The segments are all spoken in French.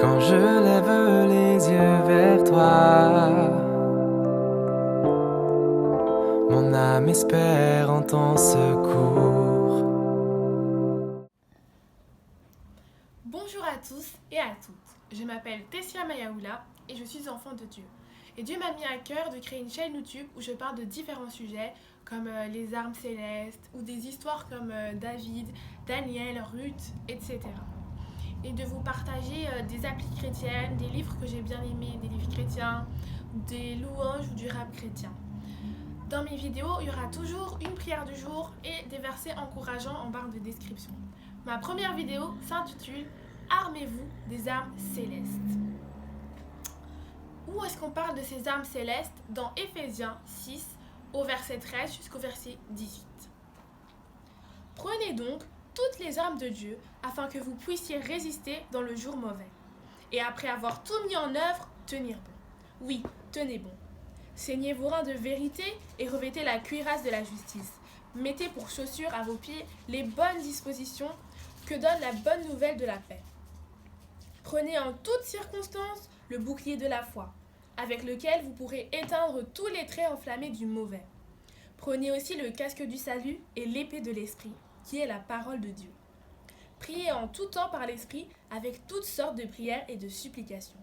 Quand je lève les yeux vers toi, mon âme espère en ton secours. Bonjour à tous et à toutes. Je m'appelle Tessia Mayaoula et je suis enfant de Dieu. Et Dieu m'a mis à cœur de créer une chaîne YouTube où je parle de différents sujets comme les armes célestes ou des histoires comme David, Daniel, Ruth, etc. Et de vous partager des applis chrétiennes, des livres que j'ai bien aimés, des livres chrétiens, des louanges ou du rap chrétien. Dans mes vidéos, il y aura toujours une prière du jour et des versets encourageants en barre de description. Ma première vidéo s'intitule « Armez-vous des armes célestes ». Où est-ce qu'on parle de ces armes célestes? Dans Éphésiens 6, au verset 13 jusqu'au verset 18. Prenez donc toutes les armes de Dieu afin que vous puissiez résister dans le jour mauvais. Et après avoir tout mis en œuvre, tenir bon. Oui, tenez bon. Ceignez vos reins de vérité et revêtez la cuirasse de la justice. Mettez pour chaussures à vos pieds les bonnes dispositions que donne la bonne nouvelle de la paix. Prenez en toutes circonstances le bouclier de la foi, avec lequel vous pourrez éteindre tous les traits enflammés du mauvais. Prenez aussi le casque du salut et l'épée de l'esprit, qui est la parole de Dieu. Priez en tout temps par l'esprit avec toutes sortes de prières et de supplications.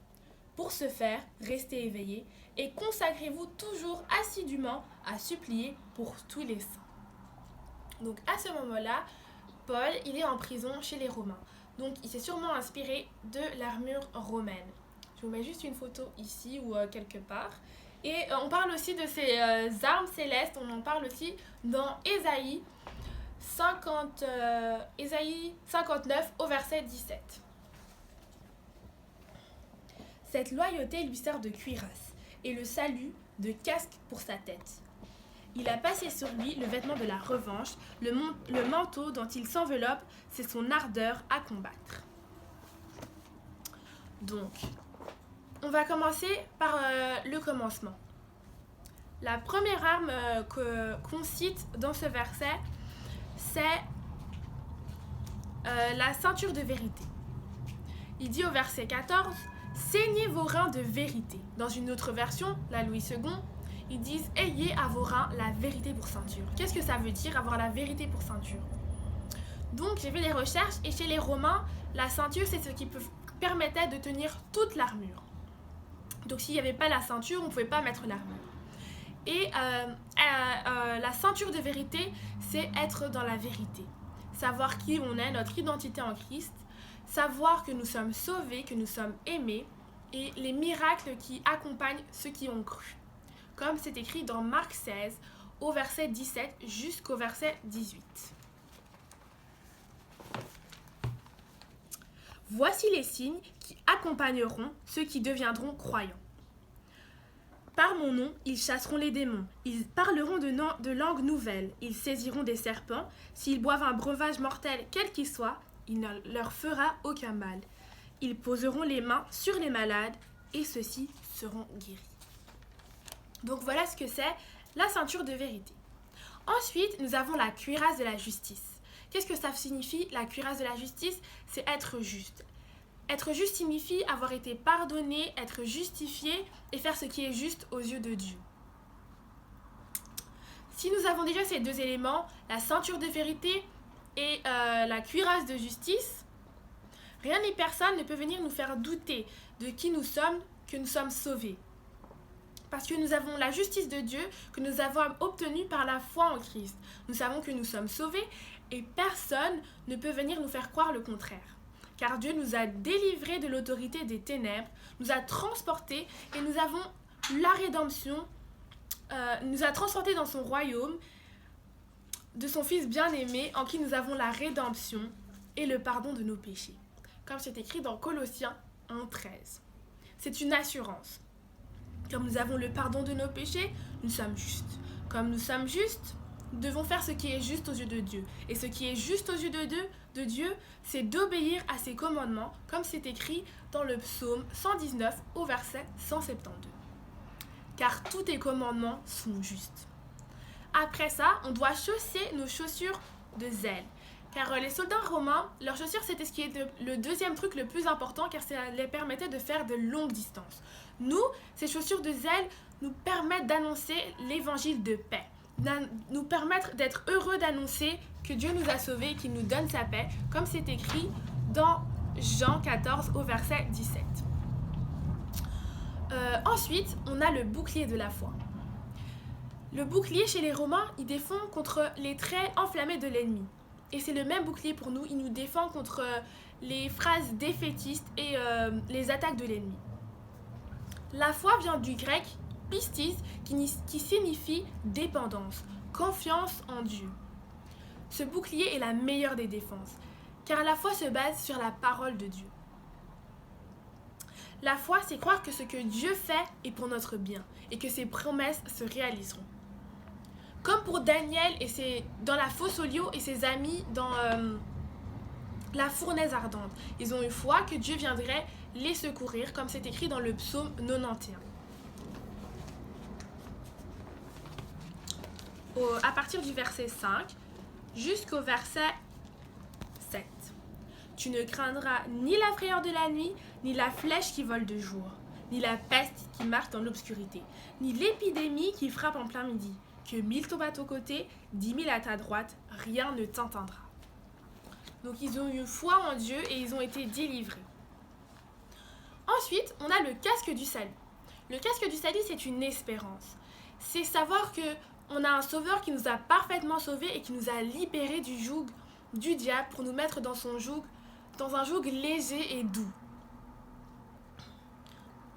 Pour ce faire, restez éveillés et consacrez-vous toujours assidûment à supplier pour tous les saints. Donc à ce moment-là, Paul, il est en prison chez les Romains. Donc il s'est sûrement inspiré de l'armure romaine. Je vous mets juste une photo ici ou quelque part. Et on parle aussi de ces armes célestes, on en parle aussi dans Ésaïe 59 au verset 17. Cette loyauté lui sert de cuirasse et le salut de casque pour sa tête. Il a passé sur lui le vêtement de la revanche, le manteau dont il s'enveloppe, c'est son ardeur à combattre. Donc, on va commencer par le commencement. La première arme qu'on cite dans ce verset, c'est la ceinture de vérité. Il dit au verset 14, « Ceignez vos reins de vérité ». Dans une autre version, la Louis II, ils disent « Ayez à vos reins la vérité pour ceinture ». Qu'est-ce que ça veut dire, avoir la vérité pour ceinture? Donc, j'ai fait des recherches et chez les Romains, la ceinture, c'est ce qui permettait de tenir toute l'armure. Donc, s'il n'y avait pas la ceinture, on ne pouvait pas mettre l'armure. Et la ceinture de vérité, c'est être dans la vérité. Savoir qui on est, notre identité en Christ, savoir que nous sommes sauvés, que nous sommes aimés, et les miracles qui accompagnent ceux qui ont cru. Comme c'est écrit dans Marc 16, au verset 17 jusqu'au verset 18. Voici les signes qui accompagneront ceux qui deviendront croyants. Par mon nom, ils chasseront les démons, ils parleront de langues nouvelles, ils saisiront des serpents, s'ils boivent un breuvage mortel quel qu'il soit, il ne leur fera aucun mal. Ils poseront les mains sur les malades et ceux-ci seront guéris. Donc voilà ce que c'est la ceinture de vérité. Ensuite, nous avons la cuirasse de la justice. Qu'est-ce que ça signifie, la cuirasse de la justice? C'est être juste. Être juste signifie avoir été pardonné, être justifié et faire ce qui est juste aux yeux de Dieu. Si nous avons déjà ces deux éléments, la ceinture de vérité et la cuirasse de justice, rien ni personne ne peut venir nous faire douter de qui nous sommes, que nous sommes sauvés. Parce que nous avons la justice de Dieu que nous avons obtenue par la foi en Christ. Nous savons que nous sommes sauvés et personne ne peut venir nous faire croire le contraire. Car Dieu nous a délivrés de l'autorité des ténèbres, nous a transportés et nous avons la rédemption, nous a transportés dans son royaume, de son Fils bien-aimé, en qui nous avons la rédemption et le pardon de nos péchés. Comme c'est écrit dans Colossiens 1,13. C'est une assurance. Comme nous avons le pardon de nos péchés, nous sommes justes. Comme nous sommes justes, nous devons faire ce qui est juste aux yeux de Dieu. Et ce qui est juste aux yeux de Dieu, c'est d'obéir à ses commandements, comme c'est écrit dans le psaume 119 au verset 172. Car tous tes commandements sont justes. Après ça, on doit chausser nos chaussures de zèle. Car les soldats romains, leurs chaussures c'était ce qui est le deuxième truc le plus important car ça les permettait de faire de longues distances. Nous, ces chaussures de zèle nous permettent d'annoncer l'évangile de paix, nous permettre d'être heureux d'annoncer que Dieu nous a sauvés et qu'il nous donne sa paix, comme c'est écrit dans Jean 14 au verset 17. Ensuite, on a le bouclier de la foi. Le bouclier chez les Romains, il défend contre les traits enflammés de l'ennemi. Et c'est le même bouclier pour nous, il nous défend contre les phrases défaitistes et les attaques de l'ennemi. La foi vient du grec pistis qui signifie dépendance, confiance en Dieu. Ce bouclier est la meilleure des défenses, car la foi se base sur la parole de Dieu. La foi, c'est croire que ce que Dieu fait est pour notre bien et que ses promesses se réaliseront. Comme pour Daniel dans la fosse au lion et ses amis dans la fournaise ardente. Ils ont eu foi que Dieu viendrait les secourir, comme c'est écrit dans le psaume 91. À partir du verset 5 jusqu'au verset 7. Tu ne craindras ni la frayeur de la nuit, ni la flèche qui vole de jour, ni la peste qui marche dans l'obscurité, ni l'épidémie qui frappe en plein midi. Que 1000 tombent à ton côté, 10 000 à ta droite, rien ne t'atteindra. Donc ils ont eu foi en Dieu et ils ont été délivrés. Ensuite, on a le casque du salut. Le casque du salut, c'est une espérance. C'est savoir qu'on a un sauveur qui nous a parfaitement sauvés et qui nous a libérés du joug du diable pour nous mettre dans un joug léger et doux.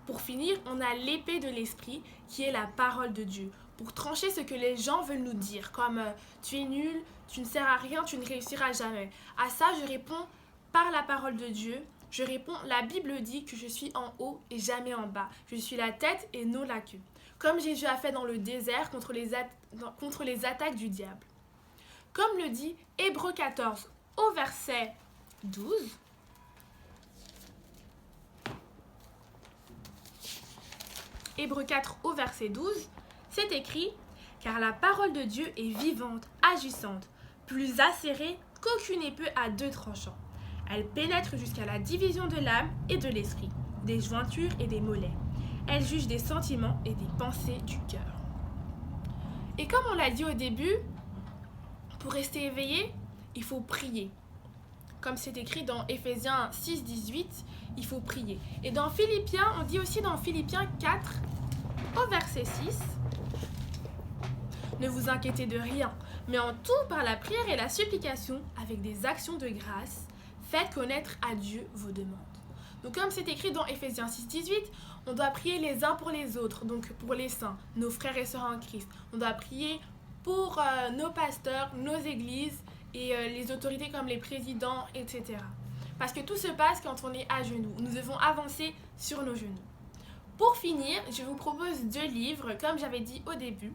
Pour finir, on a l'épée de l'esprit qui est la parole de Dieu. Pour trancher ce que les gens veulent nous dire, comme tu es nul, tu ne sers à rien, tu ne réussiras jamais. À ça, je réponds par la parole de Dieu. Je réponds, la Bible dit que je suis en haut et jamais en bas. Je suis la tête et non la queue. Comme Jésus a fait dans le désert contre les attaques du diable. Comme le dit Hébreux 14 au verset 12. Hébreux 4 au verset 12. C'est écrit « Car la parole de Dieu est vivante, agissante, plus acérée qu'aucune épée à deux tranchants. Elle pénètre jusqu'à la division de l'âme et de l'esprit, des jointures et des mollets. Elle juge des sentiments et des pensées du cœur. » Et comme on l'a dit au début, pour rester éveillé, il faut prier. Comme c'est écrit dans Éphésiens 6, 18, il faut prier. Et dans Philippiens, on dit aussi dans Philippiens 4, au verset 6, « Ne vous inquiétez de rien, mais en tout par la prière et la supplication, avec des actions de grâce, faites connaître à Dieu vos demandes. » Donc comme c'est écrit dans Éphésiens 6, 18, on doit prier les uns pour les autres, donc pour les saints, nos frères et sœurs en Christ. On doit prier pour nos pasteurs, nos églises et les autorités comme les présidents, etc. Parce que tout se passe quand on est à genoux. Nous devons avancer sur nos genoux. Pour finir, je vous propose 2 livres, comme j'avais dit au début.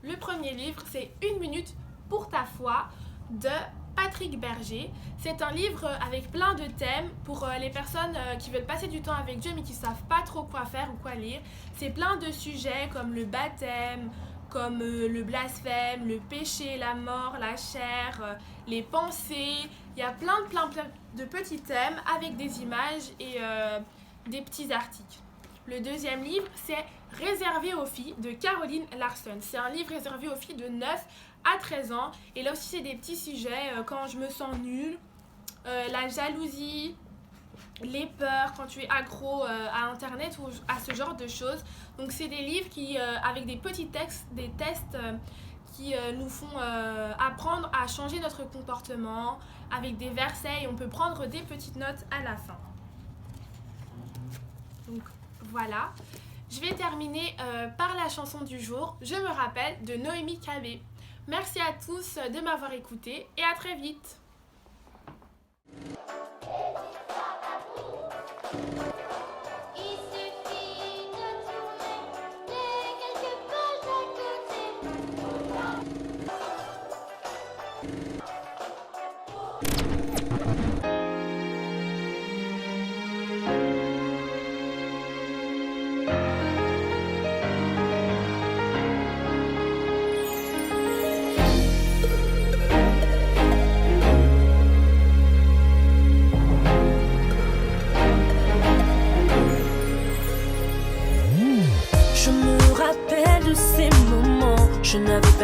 Le premier livre, c'est 1 minute pour ta foi de Patrick Berger. C'est un livre avec plein de thèmes pour les personnes qui veulent passer du temps avec Dieu mais qui ne savent pas trop quoi faire ou quoi lire. C'est plein de sujets comme le baptême, comme le blasphème, le péché, la mort, la chair, les pensées. Il y a plein de petits thèmes avec des images et des petits articles. Le deuxième livre, c'est Réservé aux filles de Caroline Larson. C'est un livre réservé aux filles de 9 à 13 ans. Et là aussi, c'est des petits sujets, quand je me sens nulle, la jalousie, les peurs, quand tu es accro à Internet ou à ce genre de choses. Donc, c'est des livres qui, avec des petits textes, des tests qui nous font apprendre à changer notre comportement avec des versets et on peut prendre des petites notes à la fin. Donc, voilà. Je vais terminer par la chanson du jour, Je me rappelle, de Noémie Cabé. Merci à tous de m'avoir écouté et à très vite.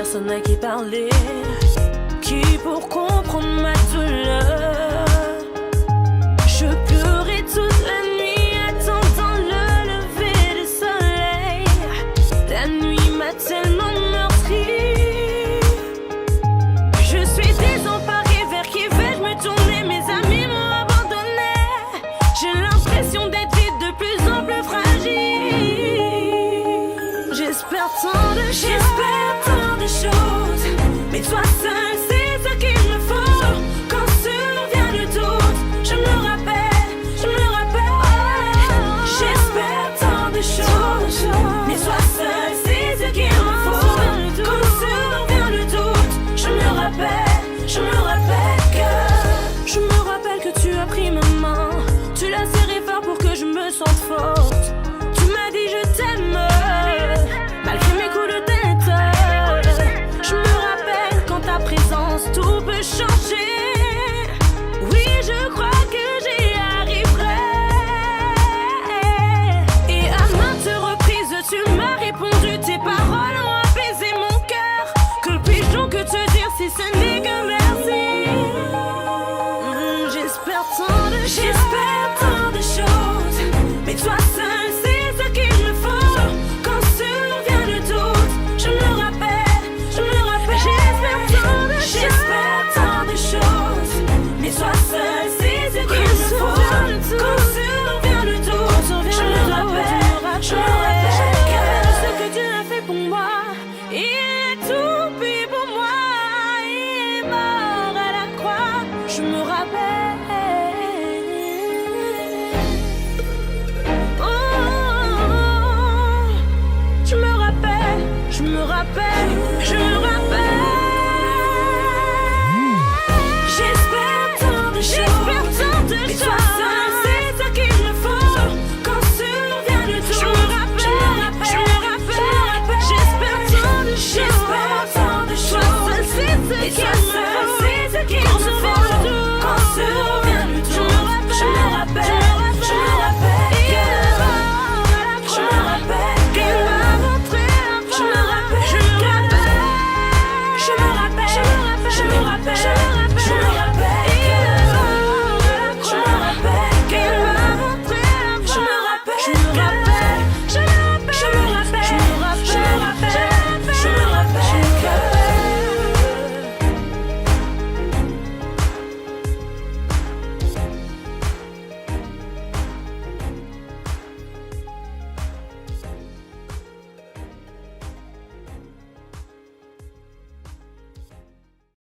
personne à qui parler, qui pour comprendre ma douleur. Je pleurais toute la nuit attendant le lever du soleil. La nuit m'a tellement meurtrie. Je suis désemparée, vers qui vais-je me tourner? Mes amis m'ont abandonné. J'ai l'impression d'être vide, de plus en plus fragile. J'espère tant de choses, mais toi seul c'est ce qu'il me faut. Quand survient le doute, je me rappelle. J'espère tant de choses, mais toi seul c'est ce qu'il me faut. Quand survient le doute, je me rappelle que tu as pris ma main, tu l'as serré fort pour que je me sente fort.